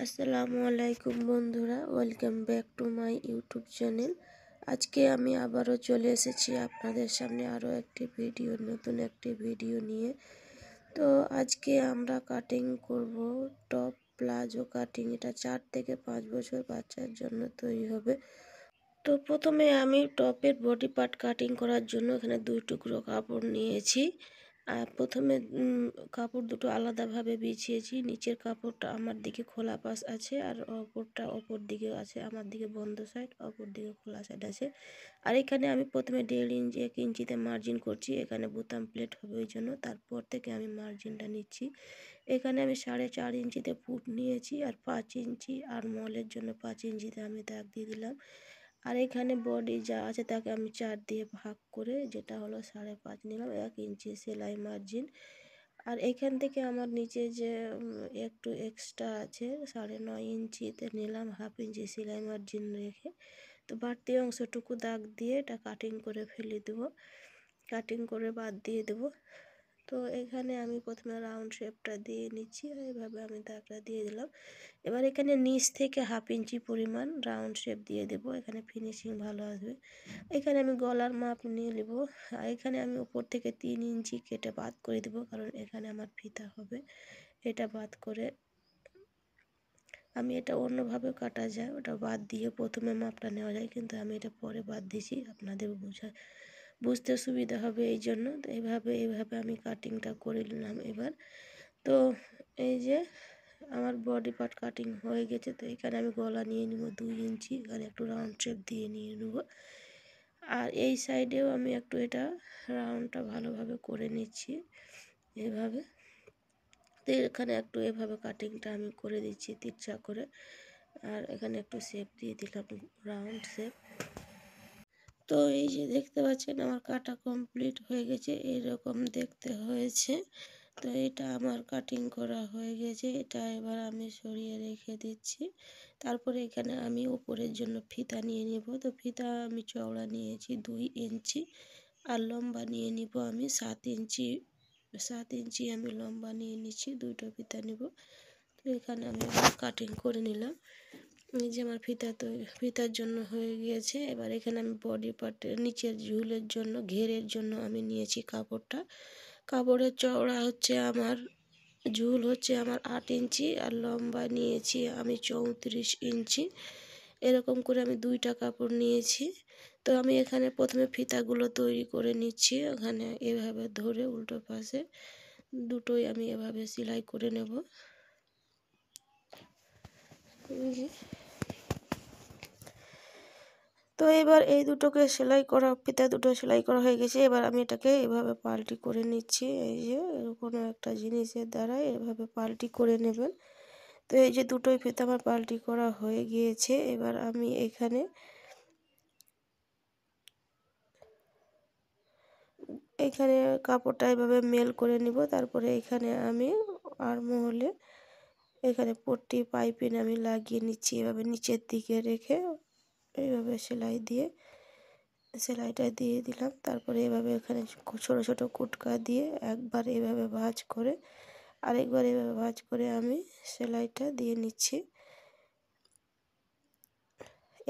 আসসালামু আলাইকুম বন্ধুরা, welcome back to my YouTube channel. আজকে আমি আবারও চলে এসেছি আপনাদের সামনে আরও একটি নতুন একটি ভিডিও নিয়ে। তো আজকে আমরা কাটিং করব টপ প্লাজো কাটিং। এটা 4 থেকে 5 বছর বাচ্চার জন্য তৈরি হবে। তো প্রথমে আমি টপের বডি পার্ট কাটিং করার জন্য এখানে 2 টুকরো কাপড় নিয়েছি। আর প্রথমে কাপড় দুটো আলাদাভাবে বিছিয়েছি। নিচের কাপড়টা আমার দিকে খোলা পাশ আছে, আর অপরটা অপর দিকে আছে, আমার দিকে বন্ধ সাইড, অপর দিকে খোলা সাইড আছে। আর এখানে আমি প্রথমে 1.5 ইঞ্চি 1 ইঞ্চিতে মার্জিন করছি, এখানে বোতাম প্লেট হবে ওই জন্য। তারপর থেকে আমি মার্জিনটা নিচ্ছি। এখানে আমি 4.5 ইঞ্চিতে ফুট নিয়েছি, আর 5 ইঞ্চি আর মলের জন্য 5 ইঞ্চিতে আমি দাগ দিয়ে দিলাম। আর এখানে বডি যা আছে তাকে আমি 4 দিয়ে ভাগ করে, যেটা হলো 5.5 নিলাম, 1 ইঞ্চি সেলাই মার্জিন। আর এখান থেকে আমার নিচে যে একটু এক্সট্রা আছে 9.5 ইঞ্চিতে নিলাম 1/2 ইঞ্চি সেলাই মার্জিন রেখে। তো বাড়তি অংশটুকু দাগ দিয়ে এটা কাটিং করে ফেলে দেবো, কাটিং করে বাদ দিয়ে দেবো। তো এখানে আমি প্রথমে রাউন্ড শেপটা দিয়ে নিচ্ছি, এইভাবে আমি দাগটা দিয়ে দিলাম। এবার এখানে নিচ থেকে 1/2 ইঞ্চি পরিমাণ রাউন্ড শেপ দিয়ে দেব, এখানে ফিনিশিং ভালো আসবে। এখানে আমি গলার মাপ নিয়ে নেব, আর এখানে আমি উপর থেকে 3 ইঞ্চি কেটে বাদ করে দেব, কারণ এখানে আমার ফিতা হবে। এটা বাদ করে আমি এটা অন্যভাবে কাটা যায়, ওটা বাদ দিয়ে প্রথমে মাপটা নেওয়া যায়, কিন্তু আমি এটা পরে বাদ দিছি আপনাদের বুঝতে সুবিধা হবে এই জন্য। তো এইভাবে আমি কাটিংটা করে নিলাম এবার। তো এই যে আমার বডি পার্ট কাটিং হয়ে গেছে। তো এখানে আমি গলা নিয়ে নিব 2 ইঞ্চি, এখানে একটু রাউন্ড শেপ দিয়ে নিয়ে নেব। আর এই সাইডেও আমি একটু এটা রাউন্ডটা ভালোভাবে করে নিচ্ছি এভাবে। তো এখানে একটু এভাবে কাটিংটা আমি করে দিচ্ছি তিরছা করে, আর এখানে একটু শেপ দিয়ে দিলাম রাউন্ড শেপ। তো এই যে দেখতে পাচ্ছেন আমার কাটা কমপ্লিট হয়ে গেছে, এরকম দেখতে হয়েছে। তো এটা আমার কাটিং করা হয়ে গেছে, এটা এবার আমি সরিয়ে রেখে দিচ্ছি। তারপরে এখানে আমি উপরের জন্য ফিতা নিয়ে নিব। তো ফিতা আমি চওড়া নিয়েছি 2 ইঞ্চি, আর লম্বা নিয়ে নিব আমি 7 ইঞ্চি। 7 ইঞ্চি আমি লম্বা নিয়ে নিচ্ছি, দুটো ফিতা নিব। তো এখানে আমি কাটিং করে নিলাম। এই যে আমার ফিতার জন্য হয়ে গিয়েছে। এবার এখানে আমি বডি পার্টের নিচের ঝুলের জন্য ঘেরের জন্য আমি নিয়েছি কাপড়টা। কাপড়ের চওড়া হচ্ছে আমার, ঝুল হচ্ছে আমার 8 ইঞ্চি, আর লম্বা নিয়েছি আমি 34 ইঞ্চি। এরকম করে আমি 2টা কাপড় নিয়েছি। তো আমি এখানে প্রথমে ফিতাগুলো তৈরি করে নিচ্ছি, ওখানে এভাবে ধরে উল্টো পাশে দুটোই আমি এভাবে সেলাই করে নেব। তো এবার এই দুটোকে ফিতা দুটো সেলাই করা হয়ে গেছে। এবার আমি এটাকে এভাবে পাল্টি করে নিচ্ছি। এই যে কোনো একটা জিনিসের দ্বারা এভাবে পাল্টি করে নেবেন। তো এই যে দুটোই ফিতা আমার পাল্টি করা হয়ে গিয়েছে। এবার আমি এখানে কাপড়টা এভাবে মেল করে নিব। তারপরে এখানে আমি আরমহলে এখানে পট্টি পাইপিং আমি লাগিয়ে নিচ্ছি, এভাবে নিচের দিকে রেখে এইভাবে সেলাইটা দিয়ে দিলাম। তারপরে এভাবে এখানে ছোট ছোট কুটকা দিয়ে একবার এভাবে ভাঁজ করে আরেকবার এভাবে ভাঁজ করে আমি সেলাইটা দিয়ে নিচ্ছি।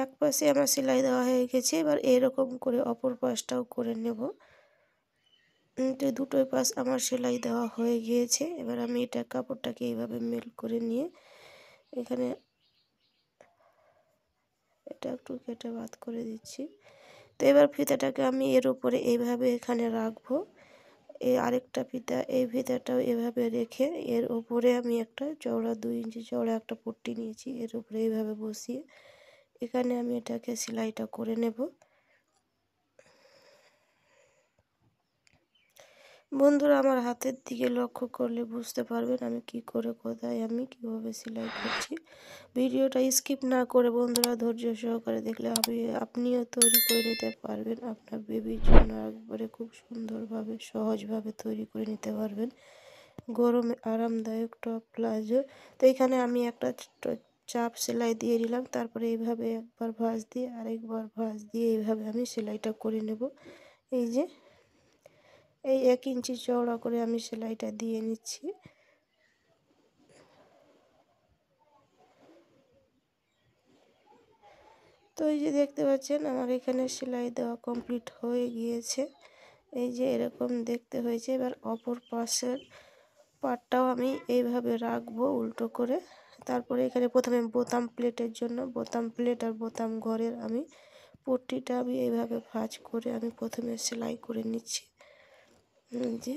এক পাশে আমার সেলাই দেওয়া হয়ে গেছে, এবার এরকম করে অপর পাশটাও করে নেব। তো দুটোই পাশ আমার সেলাই দেওয়া হয়ে গিয়েছে। এবার আমি এটা কাপড়টাকে এইভাবে মেল করে নিয়ে এখানে এটা একটু কেটে বাদ করে দিচ্ছি। তো এবার ফিতাটাকে আমি এর উপরে এইভাবে এখানে রাখবো। আরেকটা ফিতা, এই ফিতাটাও এভাবে রেখে এর উপরে আমি একটা চওড়া 2 ইঞ্চি চওড়া একটা পট্টি নিয়েছি, এর উপরে এইভাবে বসিয়ে এখানে আমি এটাকে সেলাইটা করে নেব। বন্ধুরা আমার হাতের দিকে লক্ষ্য করলে বুঝতে পারবেন আমি কি করে কোথায় আমি কিভাবে সেলাই করছি। ভিডিওটা স্কিপ না করে বন্ধুরা ধৈর্য সহকারে দেখলে আপনিও তৈরি করে নিতে পারবেন। আপনার বেবির জন্য একবারে খুব সুন্দরভাবে সহজভাবে তৈরি করে নিতে পারবেন গরমে আরামদায়ক টপ প্লাজো। তো এখানে আমি একটা চাপ সেলাই দিয়ে দিলাম, তারপরে এইভাবে একবার ভাঁজ দিয়ে আরেকবার ভাঁজ দিয়ে এইভাবে আমি সেলাইটা করে নেব। এই যে এই 1 ইঞ্চি চওড়া করে আমি সেলাইটা দিয়ে নিচ্ছি। তো এই যে দেখতে পাচ্ছেন আমার এখানে সেলাই দেওয়া কমপ্লিট হয়ে গিয়েছে। এই যে এরকম দেখতে হয়েছে। এবার অপর পাশের পাটটাও আমি এইভাবে রাখবো উল্টো করে। তারপরে এখানে প্রথমে বোতাম প্লেটের জন্য বোতাম প্লেট আর বোতাম ঘরের আমি পট্টিটা আমি এইভাবে ভাঁজ করে আমি প্রথমে সেলাই করে নিচ্ছি। যে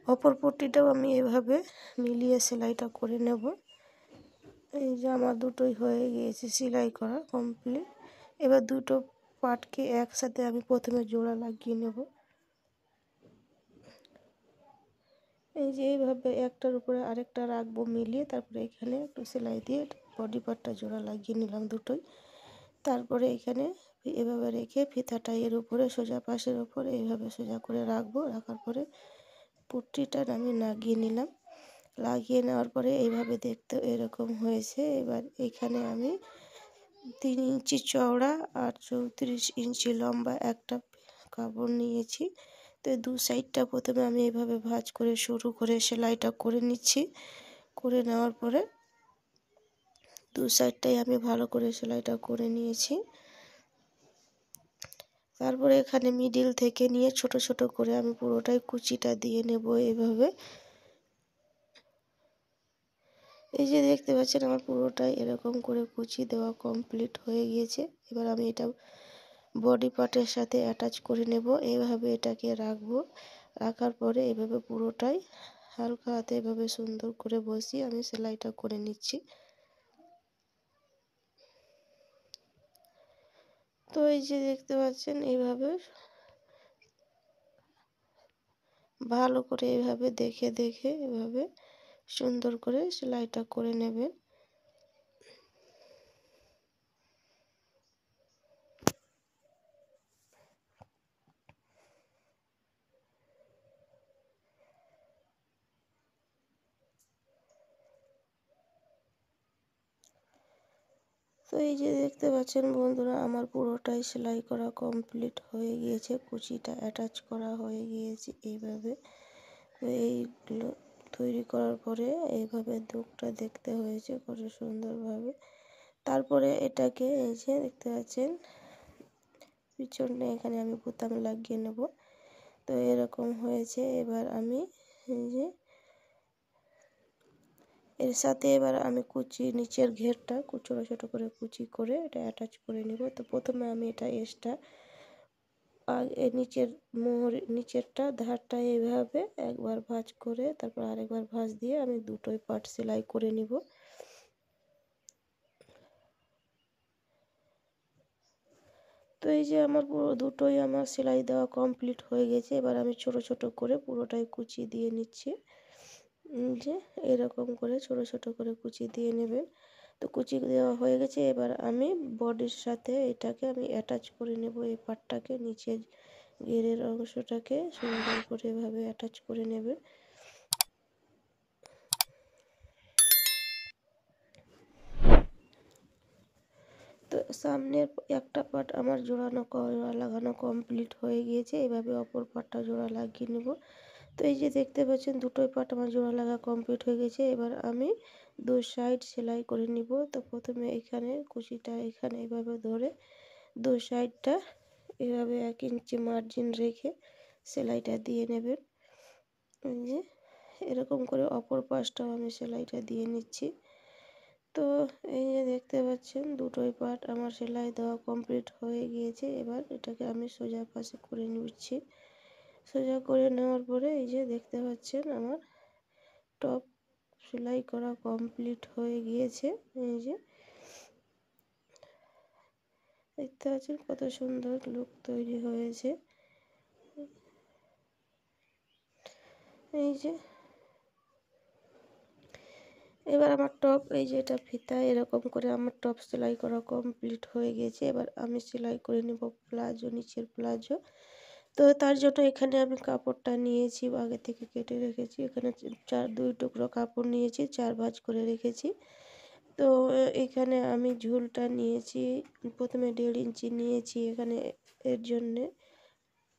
অপর পট্টিটাও আমি এভাবে মিলিয়ে সেলাইটা করে নেব। এই যে আমার দুটোই হয়ে গিয়েছে সেলাই করা কমপ্লিট। এবার দুটো পাটকে একসাথে আমি প্রথমে জোড়া লাগিয়ে নেব। এই যে এইভাবে একটার উপরে আরেকটা রাখবো মিলিয়ে, তারপরে এখানে একটু সেলাই দিয়ে বডি পার্টটা জোড়া লাগিয়ে নিলাম দুটোই। তারপরে এখানে এভাবে রেখে ফিতাটা এর উপরে সোজা পাশের উপরে এইভাবে সোজা করে রাখবো। রাখার পরে পুট্টিটা আমি লাগিয়ে নিলাম। লাগিয়ে নেওয়ার পরে এইভাবে দেখতে এরকম হয়েছে। এবার এখানে আমি 3 ইঞ্চি চওড়া আর 34 ইঞ্চি লম্বা একটা কাপড় নিয়েছি। তো দু সাইডটা প্রথমে আমি এইভাবে ভাঁজ করে শুরু করে সেলাইটা করে নিচ্ছি। করে নেওয়ার পরে দু সাইডটাই আমি ভালো করে সেলাইটা করে নিয়েছি। তারপরে এখানে মিডিল থেকে নিয়ে ছোট ছোট করে আমি পুরোটাই কুচিটা দিয়ে নেব এইভাবে। এই যে দেখতে পাচ্ছেন আমার পুরোটাই এরকম করে কুচি দেওয়া কমপ্লিট হয়ে গিয়েছে। এবার আমি এটা বডি পার্টের সাথে অ্যাটাচ করে নেব। এইভাবে এটাকে রাখবো। রাখার পরে এভাবে পুরোটাই হালকা হাতে এভাবে সুন্দর করে বসিয়ে আমি সেলাইটা করে নিচ্ছি। তো এই যে দেখতে পাচ্ছেন এইভাবে ভালো করে এইভাবে দেখে দেখে এভাবে সুন্দর করে সেলাইটা করে নেবেন। তো এই যে দেখতে পাচ্ছেন বন্ধুরা আমার পুরোটাই সেলাই করা কমপ্লিট হয়ে গিয়েছে। কুচিটা অ্যাটাচ করা হয়ে গিয়েছে এইভাবে। এইগুলো তৈরি করার পরে এইভাবে দুকটা দেখতে হয়েছে কত সুন্দরভাবে। তারপরে এটাকে এই যে দেখতে পাচ্ছেন পিছনে এখানে আমি বোতাম লাগিয়ে নেব। তো এরকম হয়েছে। এবার আমি এই যে এর সাথে এবার আমি কুচি নিচের ঘেরটা ছোট ছোট করে কুচি করে এটা অ্যাটাচ করে নিব। তো প্রথমে আমি এটা এক্সট্রা আর এর নিচেরটা ধারটা এইভাবে একবার ভাঁজ করে তারপর আরেকবার ভাঁজ দিয়ে আমি দুটোই পার্ট সেলাই করে নিব। তো এই যে আমার পুরো দুটোই আমার সেলাই দেওয়া কমপ্লিট হয়ে গেছে। এবার আমি ছোট ছোট করে পুরোটাই কুচি দিয়ে নিচ্ছি। যে এরকম করে ছোট ছোট করে কুচি দিয়ে নেবেন। তো কুচি দেওয়া হয়ে গেছে। এবার আমি বডির সাথে এটাকে আমি অ্যাটাচ করে নেব। এই পার্টটাকে নিচের ঘেরের অংশটাকে সুন্দর করে এভাবে অ্যাটাচ করে নেবেন। তো সামনের একটা পার্ট আমার জোড়া লাগানো কমপ্লিট হয়ে গিয়েছে। এভাবে অপর পার্টটা জোড়া লাগিয়ে নেব। তো এই যে দেখতে পাচ্ছেন দুটোই পার্ট আমার জোড়া লাগা কমপ্লিট হয়ে গেছে। এবার আমি দু সাইড সেলাই করে নিব। তো প্রথমে এখানে কুচিটা এখানে এভাবে ধরে দু সাইডটা এভাবে 1 ইঞ্চি মার্জিন রেখে সেলাইটা দিয়ে নেবেন। যে এরকম করে অপর পাশটাও আমি সেলাইটা দিয়ে নিচ্ছি। তো এই যে দেখতে পাচ্ছেন দুটোই পার্ট আমার সেলাই দেওয়া কমপ্লিট হয়ে গিয়েছে। এবার এটাকে আমি সোজা পাশে করে নিচ্ছি। সোজা করে নেওয়ার পরে এই যে দেখতে পাচ্ছেন আমার টপ সেলাই করা কমপ্লিট হয়ে গিয়েছে। এই যে দেখতে পাচ্ছেন কত সুন্দর লুক তৈরি হয়েছে। এই যে এবার আমার টপ এই যে এটা ফিতা এরকম করে আমার টপ সেলাই করা কমপ্লিট হয়ে গেছে। এবার আমি সেলাই করে নেব প্লাজো, নিচের প্লাজো। তো তার জন্য এখানে আমি কাপড়টা নিয়েছি আগে থেকে কেটে রেখেছি। এখানে 2 টুকরো কাপড় নিয়েছি, 4 ভাঁজ করে রেখেছি। তো এখানে আমি ঝুলটা নিয়েছি প্রথমে 1.5 ইঞ্চি নিয়েছি এখানে এর জন্যে।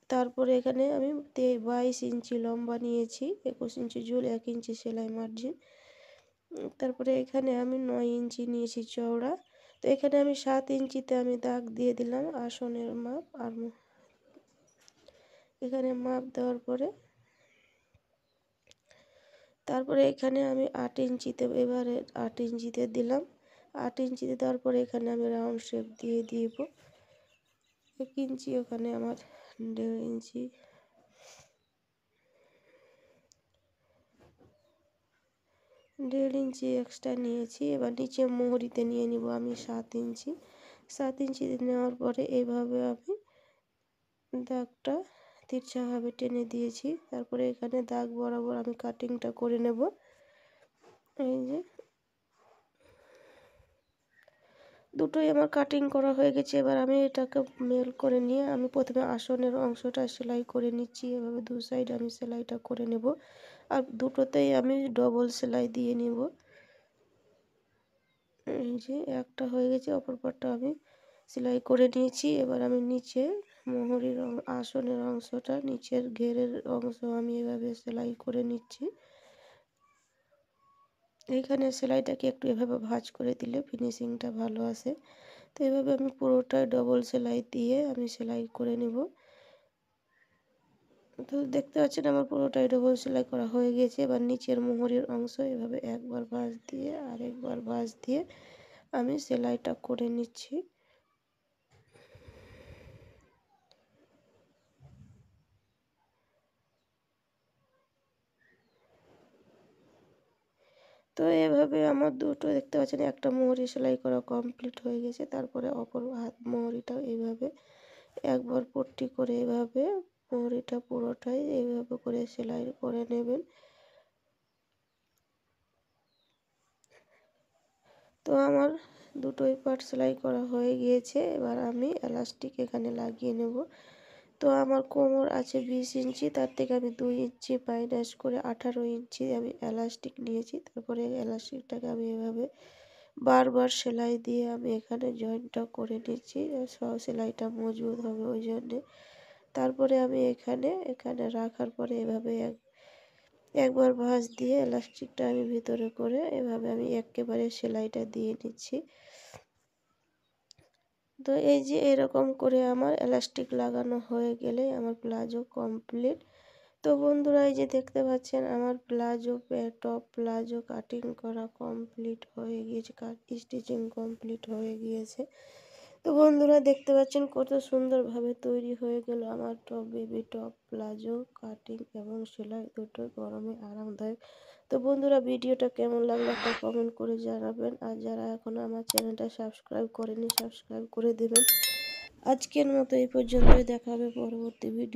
তারপরে এখানে আমি 22 ইঞ্চি লম্বা নিয়েছি, 21 ইঞ্চি ঝুল, 1 ইঞ্চি সেলাই মার্জিন। তারপরে এখানে আমি 9 ইঞ্চি নিয়েছি চওড়া। তো এখানে আমি 7 ইঞ্চিতে আমি দাগ দিয়ে দিলাম আসনের মাপ। আর এখানে মাপ দেওয়ার পরে তারপরে এখানে আমি 8 ইঞ্চিতে এবারে 8 ইঞ্চিতে দিলাম। 8 ইঞ্চিতে দেওয়ার পরে এখানে আমি রাউন্ড শেপ দিয়ে দিব 1 ইঞ্চি, ওখানে আমার 1.5 ইঞ্চি, 1.5 ইঞ্চি এক্সট্রা নিয়েছি। এবার নিচে মোহরিতে নিয়ে নিব আমি 7 ইঞ্চি। 7 ইঞ্চি নেওয়ার পরে এইভাবে আমি দাগটা তিরছাভাবে টেনে দিয়েছি। তারপরে এখানে দাগ বরাবর আমি কাটিংটা করে নেব। এই যে দুটোই আমার কাটিং করা হয়ে গেছে। এবার আমি এটাকে মেল করে নিয়ে আমি প্রথমে আসনের অংশটা সেলাই করে নিচ্ছি। এভাবে দু সাইড আমি সেলাইটা করে নেব। আর দুটোতেই আমি ডবল সেলাই দিয়ে নিব। এই যে একটা হয়ে গেছে, অপর পাটটা আমি সেলাই করে নিয়েছি। এবার আমি নিচে মোহরির আসনের অংশটা, নিচের ঘেরের অংশ আমি এভাবে সেলাই করে নিচ্ছি। এইখানে সেলাইটাকে একটু এভাবে ভাঁজ করে দিলে ফিনিশিংটা ভালো আসে। তো এভাবে আমি পুরোটাই ডবল সেলাই দিয়ে আমি সেলাই করে নেব। তো দেখতে পাচ্ছেন আমার পুরোটাই ডবল সেলাই করা হয়ে গেছে। এবার নিচের মোহরের অংশ এভাবে একবার ভাঁজ দিয়ে আরেকবার ভাঁজ দিয়ে আমি সেলাইটা করে নিচ্ছি। তো এভাবে আমার দুটো দেখতে পাচ্ছেন একটা মোহরি সেলাই করা কমপ্লিট হয়ে গেছে। তারপরে অপর হাত মোহরিটাও এইভাবে একবার পট্টি করে এভাবে মোহরিটা পুরোটাই এইভাবে করে সেলাই করে নেবেন। তো আমার দুটোই পার্ট সেলাই করা হয়ে গিয়েছে। এবার আমি এলাস্টিক এখানে লাগিয়ে নেব। তো আমার কোমর আছে 20 ইঞ্চি, তার থেকে আমি 2 ইঞ্চি মাইনাস করে 18 ইঞ্চি আমি এলাস্টিক নিয়েছি। তারপরে এলাস্টিকটাকে আমি এভাবে বারবার সেলাই দিয়ে আমি এখানে জয়েন্টটা করে নিচ্ছি, সেলাইটা মজবুত হবে ওই জন্যে। তারপরে আমি এখানে রাখার পরে এভাবে একবার ভাঁজ দিয়ে এলাস্টিকটা আমি ভিতরে করে এভাবে আমি একেবারে সেলাইটা দিয়ে নিচ্ছি। তো এই যে এরকম করে আমার এলাস্টিক লাগানো হয়ে গেলে আমার প্লাজো কমপ্লিট। তো বন্ধুরা এই যে দেখতে পাচ্ছেন আমার প্লাজো টপ প্লাজো কাটিং করা কমপ্লিট হয়ে গিয়েছে, স্টিচিং কমপ্লিট হয়ে গিয়েছে। তো বন্ধুরা দেখতে পাচ্ছেন কত সুন্দরভাবে তৈরি হয়ে গেল আমার top baby top palazzo cutting এবং সেলাই দুটো গরমে আরামদায়ক। তো বন্ধুরা ভিডিওটা কেমন লাগলো একটা কমেন্ট করে জানাবেন। আর যারা এখনো আমার চ্যানেলটা সাবস্ক্রাইব করেনি সাবস্ক্রাইব করে দেবেন। আজকের মতো এই পর্যন্তই, দেখা হবে পরবর্তী ভিডিও।